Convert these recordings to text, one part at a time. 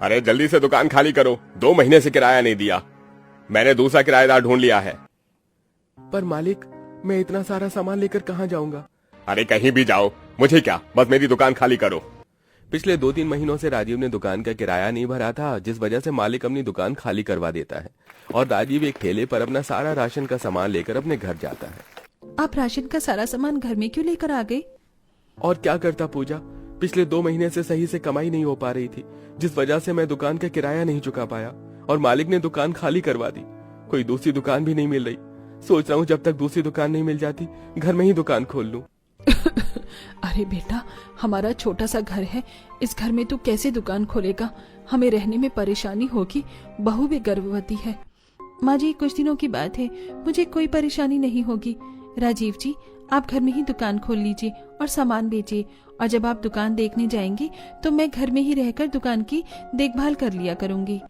अरे जल्दी से दुकान खाली करो, 2 महीने से किराया नहीं दिया। मैंने दूसरा किराएदार ढूंढ लिया है। पर मालिक, मैं इतना सारा सामान लेकर कहाँ जाऊंगा? अरे कहीं भी जाओ, मुझे क्या, बस मेरी दुकान खाली करो। पिछले 2-3 महीनों से राजीव ने दुकान का किराया नहीं भरा था, जिस वजह से मालिक अपनी दुकान खाली करवा देता है और राजीव एक ठेले पर अपना सारा राशन का सामान लेकर अपने घर जाता है। आप राशन का सारा सामान घर में क्यों लेकर आ गए? और क्या करता पूजा, पिछले 2 महीने से सही से कमाई नहीं हो पा रही थी, जिस वजह से मैं दुकान का किराया नहीं चुका पाया और मालिक ने दुकान खाली करवा दी। कोई दूसरी दुकान भी नहीं मिल रही। सोच रहा हूँ जब तक दूसरी दुकान नहीं मिल जाती घर में ही दुकान खोल लूं। अरे बेटा, हमारा छोटा सा घर है, इस घर में तू कैसे दुकान खोलेगा? हमें रहने में परेशानी होगी, बहू भी गर्भवती है। माँ जी, कुछ दिनों की बात है, मुझे कोई परेशानी नहीं होगी। राजीव जी, आप घर में ही दुकान खोल लीजिए और सामान बेचिए, और जब आप दुकान देखने जाएंगे तो मैं घर में ही रहकर दुकान की देखभाल कर लिया करूंगी।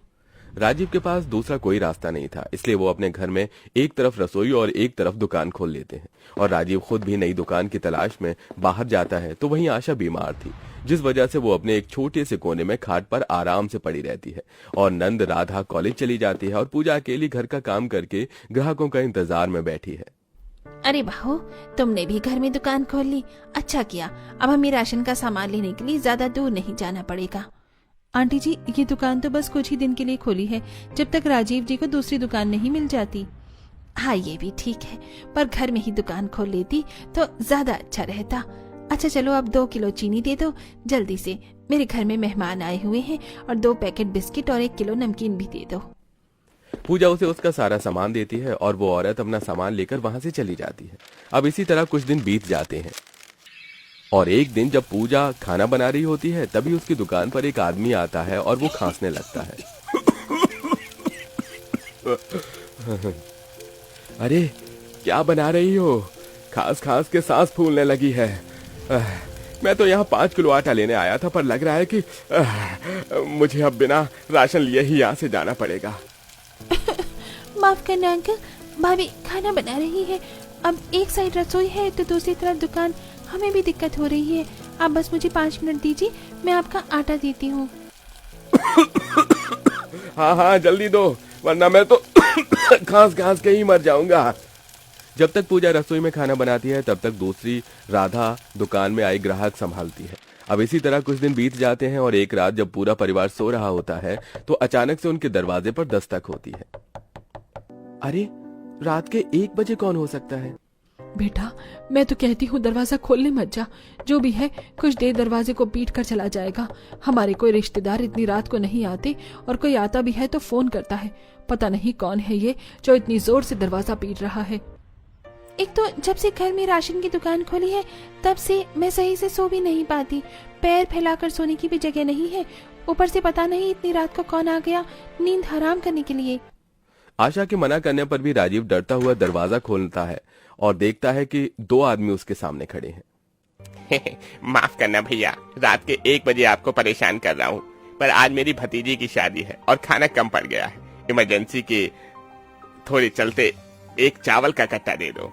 राजीव के पास दूसरा कोई रास्ता नहीं था, इसलिए वो अपने घर में एक तरफ रसोई और एक तरफ दुकान खोल लेते हैं। और राजीव खुद भी नई दुकान की तलाश में बाहर जाता है तो वहीं आशा बीमार थी, जिस वजह से वो अपने एक छोटे से कोने में खाट पर आराम से पड़ी रहती है। और नंद राधा कॉलेज चली जाती है और पूजा अकेली घर का काम करके ग्राहकों का इंतजार में बैठी है। अरे बहू, तुमने भी घर में दुकान खोल ली, अच्छा किया। अब हमें राशन का सामान लेने के लिए ज्यादा दूर नहीं जाना पड़ेगा। आंटी जी, ये दुकान तो बस कुछ ही दिन के लिए खोली है, जब तक राजीव जी को दूसरी दुकान नहीं मिल जाती। हाँ, ये भी ठीक है, पर घर में ही दुकान खोल लेती तो ज्यादा अच्छा रहता। अच्छा चलो, अब 2 किलो चीनी दे दो जल्दी से, मेरे घर में मेहमान आए हुए हैं, और 2 पैकेट बिस्किट और 1 किलो नमकीन भी दे दो। पूजा उसे उसका सारा सामान देती है और वो औरत अपना सामान लेकर वहां से चली जाती है। अब इसी तरह कुछ दिन बीत जाते हैं और एक दिन जब पूजा खाना बना रही होती है तभी उसकी दुकान पर एक आदमी आता है और वो खांसने लगता है। अरे क्या बना रही हो? खांस खांस के सांस फूलने लगी है। मैं तो यहाँ 5 किलो आटा लेने आया था, पर लग रहा है कि मुझे अब बिना राशन लिए ही यहाँ से जाना पड़ेगा। माफ करना अंकल, भाभी खाना बना रही है। अब एक साइड रसोई है तो दूसरी तरफ दुकान, हमें भी दिक्कत हो रही है। आप बस मुझे 5 मिनट दीजिए, मैं आपका आटा देती हूँ। हाँ हाँ जल्दी दो, वरना मैं तो खांस खांस के ही मर जाऊंगा। जब तक पूजा रसोई में खाना बनाती है तब तक दूसरी राधा दुकान में आई ग्राहक संभालती है। अब इसी तरह कुछ दिन बीत जाते हैं और एक रात जब पूरा परिवार सो रहा होता है तो अचानक से उनके दरवाजे पर दस्तक होती है। अरे रात के 1 बजे कौन हो सकता है? बेटा, मैं तो कहती हूँ दरवाजा खोलने मत जा। जो भी है कुछ देर दरवाजे को पीट कर चला जाएगा। हमारे कोई रिश्तेदार इतनी रात को नहीं आते, और कोई आता भी है तो फोन करता है। पता नहीं कौन है ये जो इतनी जोर से दरवाजा पीट रहा है। एक तो जब से घर में राशन की दुकान खोली है तब से मैं सही से सो भी नहीं पाती। पैर फैलाकर सोने की भी जगह नहीं है, ऊपर से पता नहीं इतनी रात को कौन आ गया नींद हराम करने के लिए। आशा के मना करने पर भी राजीव डरता हुआ दरवाजा खोलता है और देखता है कि 2 आदमी उसके सामने खड़े हैं। माफ करना भैया, रात के 1 बजे आपको परेशान कर रहा हूँ, पर आज मेरी भतीजी की शादी है और खाना कम पड़ गया है। इमरजेंसी के थोड़े चलते एक चावल का कट्टा दे दो।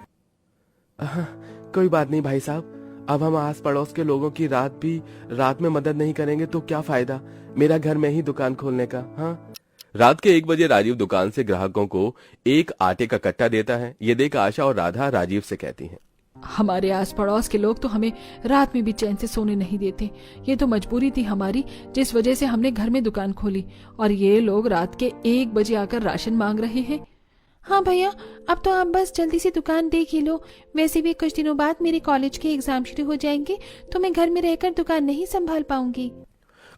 कोई बात नहीं भाई साहब, अब हम आस पड़ोस के लोगों की रात में मदद नहीं करेंगे तो क्या फायदा मेरा घर में ही दुकान खोलने का। हाँ, रात के 1 बजे राजीव दुकान से ग्राहकों को एक आटे का कट्टा देता है। ये देख आशा और राधा राजीव से कहती हैं, हमारे आस पड़ोस के लोग तो हमें रात में भी चैन से सोने नहीं देते। ये तो मजबूरी थी हमारी, जिस वजह से हमने घर में दुकान खोली, और ये लोग रात के 1 बजे आकर राशन मांग रहे हैं। हाँ भैया, अब तो आप बस जल्दी से दुकान देख ही लो। वैसे भी कुछ दिनों बाद मेरे कॉलेज के एग्जाम शुरू हो जाएंगे तो मैं घर में रहकर दुकान नहीं संभाल पाऊंगी।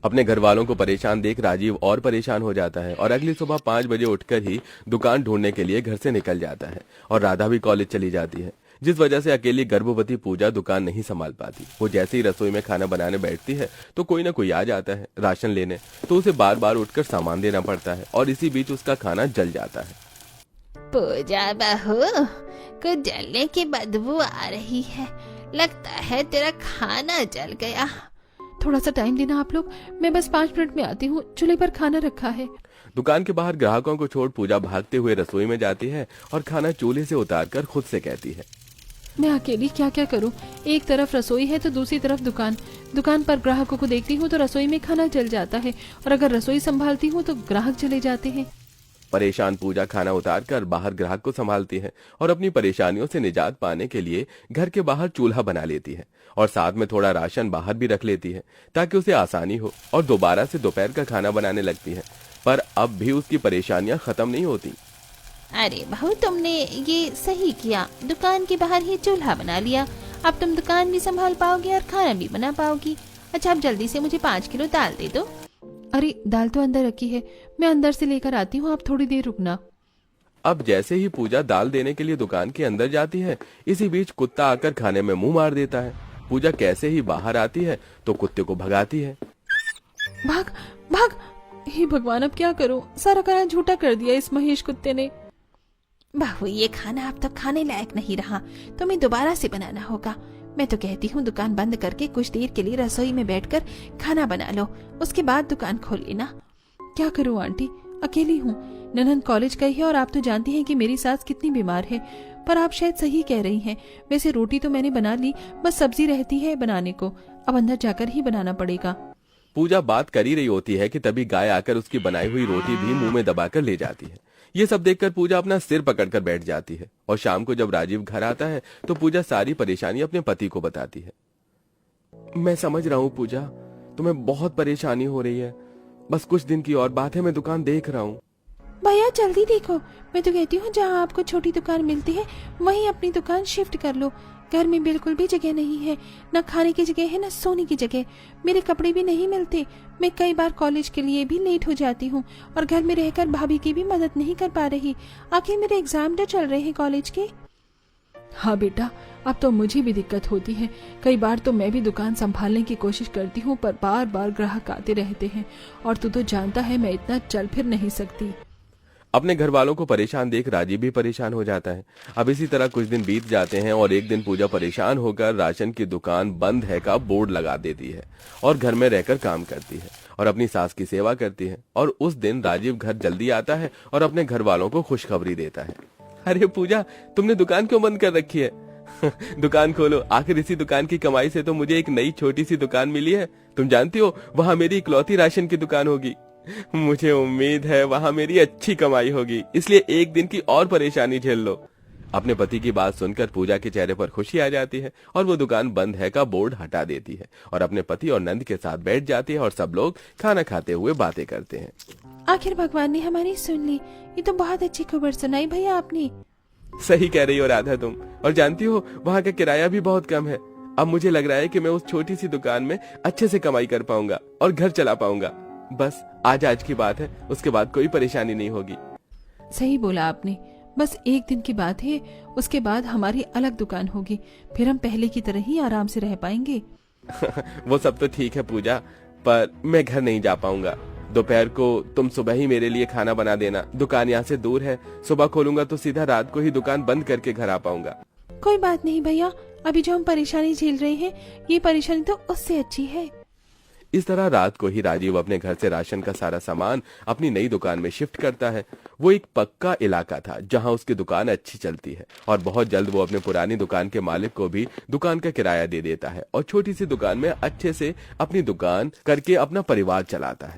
अपने घर वालों को परेशान देख राजीव और परेशान हो जाता है और अगली सुबह 5 बजे उठकर ही दुकान ढूंढने के लिए घर से निकल जाता है। और राधा भी कॉलेज चली जाती है, जिस वजह से अकेली गर्भवती पूजा दुकान नहीं संभाल पाती। वो जैसे ही रसोई में खाना बनाने बैठती है तो कोई ना कोई आ जाता है राशन लेने, तो उसे बार बार उठकर सामान देना पड़ता है और इसी बीच उसका खाना जल जाता है। पूजा बहू, कुछ जलने की बदबू आ रही है, लगता है तेरा खाना जल गया। थोड़ा सा टाइम देना आप लोग, मैं बस 5 मिनट में आती हूँ, चूल्हे पर खाना रखा है। दुकान के बाहर ग्राहकों को छोड़ पूजा भागते हुए रसोई में जाती है और खाना चूल्हे से उतारकर खुद से कहती है, मैं अकेली क्या क्या करूं? एक तरफ रसोई है तो दूसरी तरफ दुकान। दुकान पर ग्राहकों को देखती हूँ तो रसोई में खाना जल जाता है, और अगर रसोई संभालती हूँ तो ग्राहक चले जाते हैं। परेशान पूजा खाना उतारकर बाहर ग्राहक को संभालती है और अपनी परेशानियों से निजात पाने के लिए घर के बाहर चूल्हा बना लेती है और साथ में थोड़ा राशन बाहर भी रख लेती है ताकि उसे आसानी हो, और दोबारा से दोपहर का खाना बनाने लगती है। पर अब भी उसकी परेशानियां खत्म नहीं होती। अरे बहू, तुमने ये सही किया, दुकान के बाहर ही चूल्हा बना लिया। अब तुम दुकान भी संभाल पाओगी और खाना भी बना पाओगी। अच्छा, अब जल्दी से मुझे 5 किलो दाल दे दो। अरे दाल तो अंदर रखी है, मैं अंदर से लेकर आती हूँ, आप थोड़ी देर रुकना। अब जैसे ही पूजा दाल देने के लिए दुकान के अंदर जाती है, इसी बीच कुत्ता आकर खाने में मुंह मार देता है। पूजा कैसे ही बाहर आती है तो कुत्ते को भगाती है। भाग भाग! हे भगवान, अब क्या करूं? सारा खाना झूठा कर दिया इस महेश कुत्ते ने। बहू, ये खाना अब तक खाने लायक नहीं रहा, तुम्हें दोबारा से बनाना होगा। मैं तो कहती हूँ दुकान बंद करके कुछ देर के लिए रसोई में बैठकर खाना बना लो, उसके बाद दुकान खोल लेना। क्या करूं आंटी, अकेली हूँ। ननंद कॉलेज गई है और आप तो जानती हैं कि मेरी सास कितनी बीमार है। पर आप शायद सही कह रही हैं। वैसे रोटी तो मैंने बना ली, बस सब्जी रहती है बनाने को। अब अंदर जाकर ही बनाना पड़ेगा। पूजा बात कर ही रही होती है कि तभी गाय आकर उसकी बनाई हुई रोटी भी मुंह में दबाकर ले जाती है। ये सब देखकर पूजा अपना सिर पकड़कर बैठ जाती है, और शाम को जब राजीव घर आता है तो पूजा सारी परेशानी अपने पति को बताती है। मैं समझ रहा हूँ पूजा, तुम्हें बहुत परेशानी हो रही है। बस कुछ दिन की और बात है, मैं दुकान देख रहा हूँ। भैया जल्दी देखो, मैं तो कहती हूँ जहाँ आपको छोटी दुकान मिलती है वहीं अपनी दुकान शिफ्ट कर लो। घर में बिल्कुल भी जगह नहीं है, न खाने की जगह है न सोने की जगह। मेरे कपड़े भी नहीं मिलते। मैं कई बार कॉलेज के लिए भी लेट हो जाती हूँ, और घर में रहकर भाभी की भी मदद नहीं कर पा रही। आखिर मेरे एग्जाम तो चल रहे हैं कॉलेज के। हाँ बेटा, अब तो मुझे भी दिक्कत होती है। कई बार तो मैं भी दुकान संभालने की कोशिश करती हूँ, पर बार बार ग्राहक आते रहते हैं, और तू तो जानता है मैं इतना चल फिर नहीं सकती। अपने घर वालों को परेशान देख राजीव भी परेशान हो जाता है। अब इसी तरह कुछ दिन बीत जाते हैं, और एक दिन पूजा परेशान होकर राशन की दुकान बंद है का बोर्ड लगा देती है और घर में रहकर काम करती है और अपनी सास की सेवा करती है। और उस दिन राजीव घर जल्दी आता है और अपने घर वालों को खुशखबरी देता है। अरे पूजा, तुमने दुकान क्यों बंद कर रखी है? दुकान खोलो, आखिर इसी दुकान की कमाई से तो मुझे एक नई छोटी सी दुकान मिली है। तुम जानती हो, वहाँ मेरी इकलौती राशन की दुकान होगी। मुझे उम्मीद है वहाँ मेरी अच्छी कमाई होगी, इसलिए एक दिन की और परेशानी झेल लो। अपने पति की बात सुनकर पूजा के चेहरे पर खुशी आ जाती है, और वो दुकान बंद है का बोर्ड हटा देती है और अपने पति और नंद के साथ बैठ जाती है, और सब लोग खाना खाते हुए बातें करते हैं। आखिर भगवान ने हमारी सुन ली। ये तो बहुत अच्छी खबर सुनाई भैया आपने। सही कह रही हो राधा तुम। और जानती हो, वहाँ का किराया भी बहुत कम है। अब मुझे लग रहा है कि मैं उस छोटी सी दुकान में अच्छे से कमाई कर पाऊंगा और घर चला पाऊंगा। बस आज की बात है, उसके बाद कोई परेशानी नहीं होगी। सही बोला आपने। बस एक दिन की बात है, उसके बाद हमारी अलग दुकान होगी। फिर हम पहले की तरह ही आराम से रह पाएंगे। वो सब तो ठीक है पूजा, पर मैं घर नहीं जा पाऊंगा। दोपहर को तुम सुबह ही मेरे लिए खाना बना देना। दुकान यहाँ से दूर है, सुबह खोलूंगा तो सीधा रात को ही दुकान बंद करके घर आ पाऊंगा। कोई बात नहीं भैया, अभी जो हम परेशानी झेल रहे हैं, ये परेशानी तो उससे अच्छी है। इस तरह रात को ही राजीव अपने घर से राशन का सारा सामान अपनी नई दुकान में शिफ्ट करता है। वो एक पक्का इलाका था जहां उसकी दुकान अच्छी चलती है, और बहुत जल्द वो अपने पुरानी दुकान के मालिक को भी दुकान का किराया दे देता है और छोटी सी दुकान में अच्छे से अपनी दुकान करके अपना परिवार चलाता है।